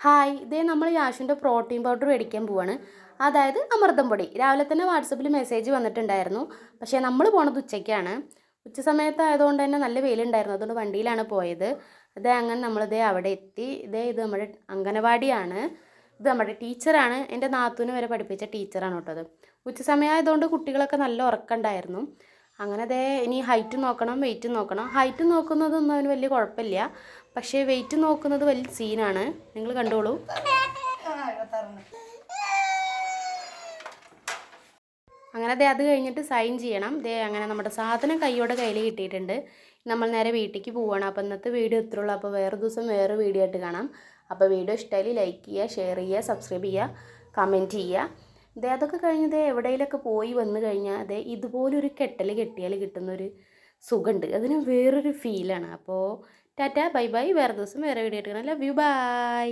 Hi, ഇതേ നമ്മൾ യാഷിൻ്റെ protein powder മേടിക്കാൻ പോവാണ്. അതായത് അമൃതം പൊടി. രാവിലെ തന്നെ വാട്സപ്പിൽ മെസ്സേജ് വന്നിട്ടുണ്ടായിരുന്നു. പക്ഷേ നമ്മൾ പോണത് ഉച്ചയ്ക്കാണ്. ഉച്ച സമയത്തായതുകൊണ്ട് തന്നെ നല്ല വെയിലുണ്ടായിരുന്നു. അതുകൊണ്ട് വണ്ടിയിലാണ് പോയത്. ഇതേ അങ്ങനെ നമ്മളിതേ അവിടെ എത്തി. ഇത് നമ്മുടെ അംഗനവാടിയാണ്. ഇത് നമ്മുടെ ടീച്ചറാണ്. എൻ്റെ നാത്തൂനെ വരെ പഠിപ്പിച്ച ടീച്ചറാണ് കേട്ടോ അത്. ഉച്ച സമയമായതുകൊണ്ട് കുട്ടികളൊക്കെ നല്ല ഉറക്കമുണ്ടായിരുന്നു. അങ്ങനെ ദേ ഇനി ഹൈറ്റ് നോക്കണം, വെയിറ്റ് നോക്കണം. ഹൈറ്റ് നോക്കുന്നതൊന്നും അവന് വലിയ കുഴപ്പമില്ല. പക്ഷേ വെയിറ്റ് നോക്കുന്നത് വലിയ സീനാണ്. നിങ്ങൾ കണ്ടോളൂ. അങ്ങനെ ദേ അത് കഴിഞ്ഞിട്ട് സൈൻ ചെയ്യണം. ദേ അങ്ങനെ നമ്മുടെ സാധനം കൈയോടെ കയ്യിൽ കിട്ടിയിട്ടുണ്ട്. നമ്മൾ നേരെ വീട്ടിലേക്ക് പോവുകയാണ്. അപ്പോൾ ഇന്നത്തെ വീഡിയോ ഇത്രയുള്ളൂ. അപ്പോൾ വേറെ ദിവസം വേറെ വീഡിയോ ആയിട്ട് കാണാം. അപ്പോൾ വീഡിയോ ഇഷ്ടമായി ലൈക്ക് ചെയ്യുക, ഷെയർ ചെയ്യുക, സബ്സ്ക്രൈബ് ചെയ്യുക, കമൻറ്റ് ചെയ്യുക. ദേ അതൊക്കെ കഴിഞ്ഞ് ദേ എവിടെയെങ്കിലൊക്കെ പോയി വന്നു കഴിഞ്ഞാൽ ദേ ഇതുപോലൊരു കെട്ടൽ കെട്ടിയാൽ കിട്ടുന്നൊരു സുഖമുണ്ട്. അതിന് വേറൊരു ഫീലാണ്. അപ്പോൾ ടാറ്റ ബൈ ബൈ. വേറെ ദിവസം വേറെ വീഡിയോ ആയിട്ട് കാണാം. Love you by.